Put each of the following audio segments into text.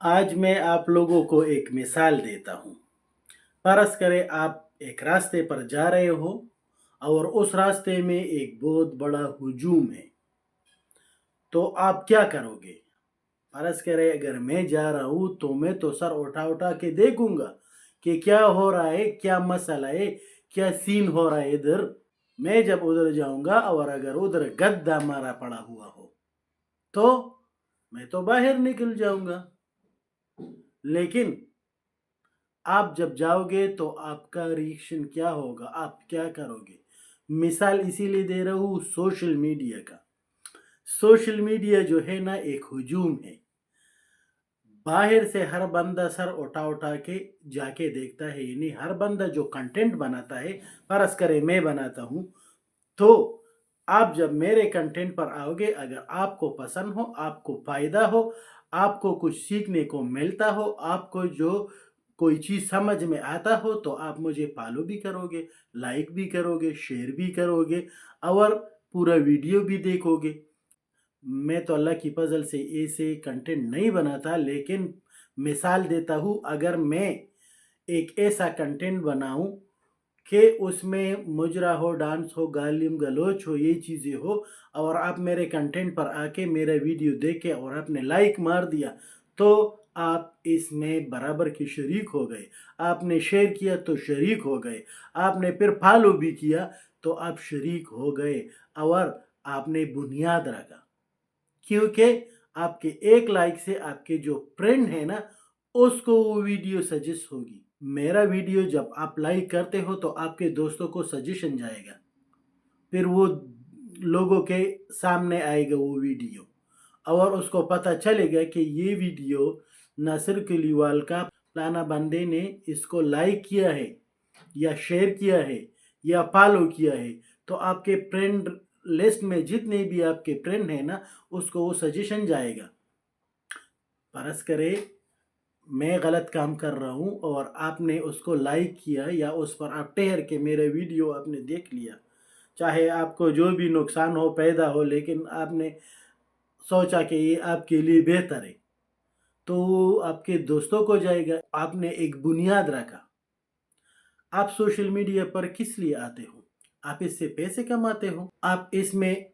आज मैं आप लोगों को एक मिसाल देता हूँ। फ़र्ज़ करें आप एक रास्ते पर जा रहे हो और उस रास्ते में एक बहुत बड़ा हुजूम है, तो आप क्या करोगे? फ़र्ज़ करें अगर मैं जा रहा हूँ तो मैं तो सर उठा-उठा के देखूँगा कि क्या हो रहा है, क्या मसला है, क्या सीन हो रहा है इधर। मैं जब उधर जाऊँगा और अगर उधर गड्ढा मारा पड़ा हुआ हो, तो मैं तो बाहर निकल जाऊँगा। लेकिन आप जब जाओगे तो आपका रिएक्शन क्या होगा? आप क्या करोगे? मिसाल इसीलिए दे रहा हूँ सोशल मीडिया का। सोशल मीडिया जो है ना एक हुजूम है। बाहर से हर बंदा सर उठा-उठा के जाके देखता है, यानी हर बंदा जो कंटेंट बनाता है, फ़र्ज़ करें मैं बनाता हूँ, तो आप जब मेरे कंटेंट पर आओगे, अगर आपको पसंद हो, आपको फ़ायदा हो, आपको कुछ सीखने को मिलता हो, आपको जो कोई चीज़ समझ में आता हो, तो आप मुझे फ़ॉलो भी करोगे, लाइक भी करोगे, शेयर भी करोगे और पूरा वीडियो भी देखोगे। मैं तो अल्लाह की फ़ज़ल से ऐसे कंटेंट नहीं बनाता, लेकिन मिसाल देता हूँ, अगर मैं एक ऐसा कंटेंट बनाऊँ कि उसमें मुजरा हो, डांस हो, गालिम-गलौच हो, ये चीज़ें हो और आप मेरे कंटेंट पर आके मेरा वीडियो देख के और आपने लाइक मार दिया, तो आप इसमें बराबर के शरीक हो गए। आपने शेयर किया तो शरीक हो गए, आपने फिर फॉलो भी किया तो आप शरीक हो गए और आपने बुनियाद रखा। क्योंकि आपके एक लाइक से आपके जो फ्रेंड है ना, उसको वो वीडियो सजेस्ट होगी। मेरा वीडियो जब आप लाइक करते हो तो आपके दोस्तों को सजेशन जाएगा, फिर वो लोगों के सामने आएगा वो वीडियो और उसको पता चलेगा कि ये वीडियो नासिर कलीवाल का फलाना बंदे ने इसको लाइक किया है या शेयर किया है या फॉलो किया है, तो आपके फ्रेंड लिस्ट में जितने भी आपके फ्रेंड हैं ना, उसको वो सजेशन जाएगा। फ़र्ज़ करें मैं गलत काम कर रहा हूँ और आपने उसको लाइक किया या उस पर आप ठहर के मेरा वीडियो आपने देख लिया, चाहे आपको जो भी नुकसान हो, पैदा हो, लेकिन आपने सोचा कि ये आपके लिए बेहतर है, तो वो आपके दोस्तों को जाएगा। आपने एक बुनियाद रखा। आप सोशल मीडिया पर किस लिए आते हो? आप इससे पैसे कमाते हो, आप इसमें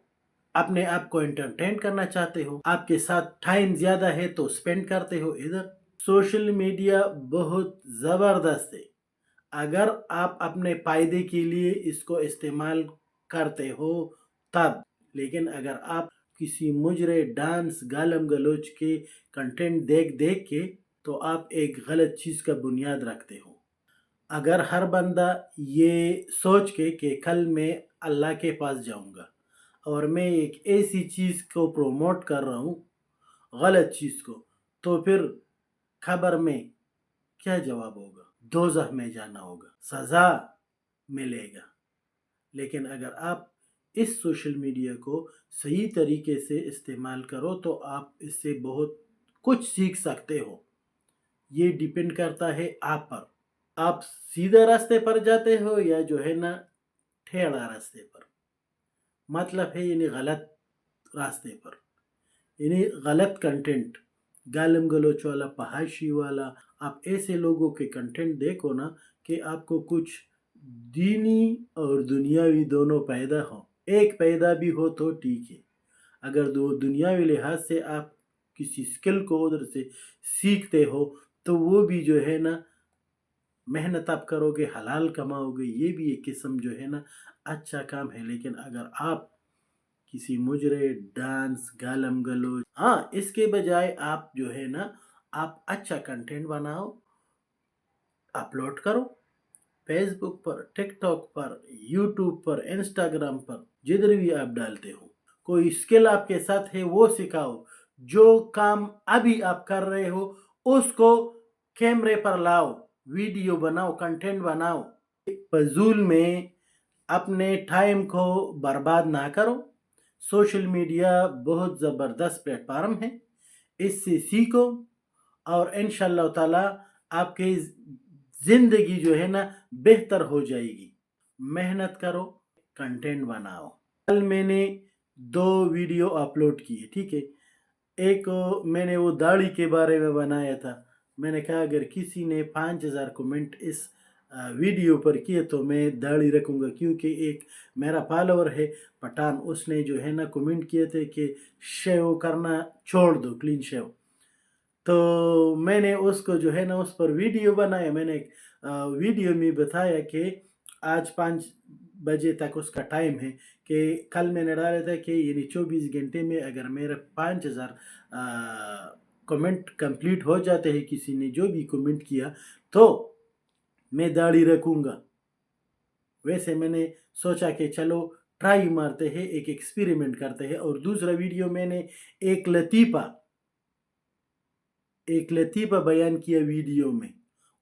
अपने आप को एंटरटेन करना चाहते हो, आपके साथ टाइम ज़्यादा है तो स्पेंड करते हो इधर। सोशल मीडिया बहुत ज़बरदस्त है, अगर आप अपने फ़ायदे के लिए इसको इस्तेमाल करते हो तब। लेकिन अगर आप किसी मुजरे, डांस, गालम-गलोच के कंटेंट देख-देख के तो आप एक गलत चीज़ का बुनियाद रखते हो। अगर हर बंदा ये सोच के कि कल मैं अल्लाह के पास जाऊँगा और मैं एक ऐसी चीज़ को प्रमोट कर रहा हूँ, गलत चीज़ को, तो फिर खबर में क्या जवाब होगा? दोज़ख में जाना होगा, सज़ा मिलेगा। लेकिन अगर आप इस सोशल मीडिया को सही तरीके से इस्तेमाल करो तो आप इससे बहुत कुछ सीख सकते हो। ये डिपेंड करता है आप पर। आप सीधे रास्ते पर जाते हो या जो है ना टेढ़ा रास्ते पर। मतलब है यानी गलत रास्ते पर, यानी गलत कंटेंट, गालिम-गलौच वाला, फहाशी वाला, आप ऐसे लोगों के कंटेंट देखो ना कि आपको कुछ दीनी और दुनियावी दोनों फ़ायदा हो। एक फ़ायदा भी हो तो ठीक है। अगर दो दुनियावी लिहाज से आप किसी स्किल को उधर से सीखते हो, तो वो भी जो है ना मेहनत आप करोगे, हलाल कमाओगे, ये भी एक किस्म जो है ना अच्छा काम है। लेकिन अगर आप किसी मुजरे, डांस, गालम-गलौच, हाँ, इसके बजाय आप जो है ना, आप अच्छा कंटेंट बनाओ, अपलोड करो, फ़ेसबुक पर, टिकटॉक पर, यूट्यूब पर, इंस्टाग्राम पर, जिधर भी आप डालते हो। कोई स्किल आपके साथ है वो सिखाओ, जो काम अभी आप कर रहे हो उसको कैमरे पर लाओ, वीडियो बनाओ, कंटेंट बनाओ। फ़ज़ूल में अपने टाइम को बर्बाद ना करो। सोशल मीडिया बहुत ज़बरदस्त प्लेटफ़ॉर्म है, इससे सीखो और इंशाअल्लाह ताला आपकी ज़िंदगी जो है ना बेहतर हो जाएगी। मेहनत करो, कंटेंट बनाओ। कल मैंने 2 वीडियो अपलोड किए, ठीक है? एक मैंने वो दाढ़ी के बारे में बनाया था। मैंने कहा अगर किसी ने 5000 कमेंट इस वीडियो पर किए तो मैं दाढ़ी रखूँगा, क्योंकि एक मेरा फॉलोवर है पठान, उसने जो है ना कमेंट किए थे कि शेव करना छोड़ दो, क्लीन शेव। तो मैंने उसको जो है ना उस पर वीडियो बनाया। मैंने वीडियो में बताया कि आज 5 बजे तक उसका टाइम है, कि कल मैंने डाला था कि यानी 24 घंटे में अगर मेरे 5000 कमेंट कंप्लीट हो जाते हैं, किसी ने जो भी कमेंट किया, तो मैं दाढ़ी रखूँगा। वैसे मैंने सोचा कि चलो ट्राई मारते हैं, एक एक्सपेरिमेंट करते हैं। और दूसरा वीडियो मैंने एक लतीफ़ा एक लतीफ़ा बयान किया वीडियो में।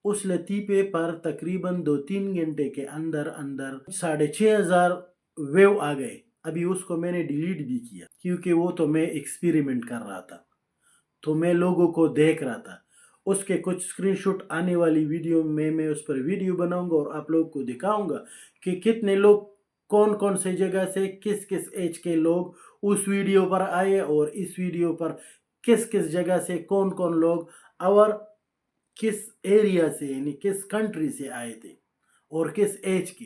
उस लतीफ़े पर तकरीबन 2-3 घंटे के अंदर 6500 व्यू आ गए। अभी उसको मैंने डिलीट भी किया, क्योंकि वो तो मैं एक्सपेरिमेंट कर रहा था, तो मैं लोगों को देख रहा था। उसके कुछ स्क्रीनशॉट आने वाली वीडियो में मैं उस पर वीडियो बनाऊँगा और आप लोगों को दिखाऊँगा कि कितने लोग कौन-कौन से जगह से किस-किस ऐज के लोग उस वीडियो पर आए, और इस वीडियो पर किस-किस जगह से कौन-कौन लोग और किस एरिया से यानी किस कंट्री से आए थे और किस ऐज के।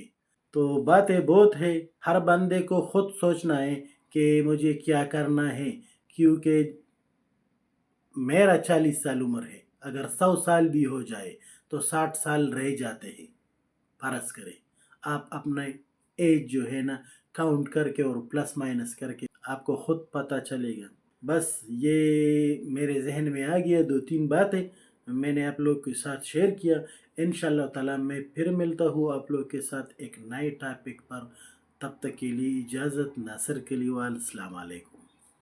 तो बातें बहुत है, हर बंदे को खुद सोचना है कि मुझे क्या करना है, क्योंकि मेरा 40 साल उम्र है, अगर 100 साल भी हो जाए तो 60 साल रह जाते हैं। फ़र्ज़ करें, आप अपना एज जो है ना काउंट करके और प्लस माइनस करके आपको खुद पता चलेगा। बस ये मेरे ज़हन में आ गया, 2-3 बातें मैंने आप लोग के साथ शेयर किया। इंशाअल्लाह ताला मैं फिर मिलता हूँ आप लोग के साथ एक नए टॉपिक पर। तब तक के लिए इजाज़त। नासिर कलीवाल, अस्सलाम वालेकुम।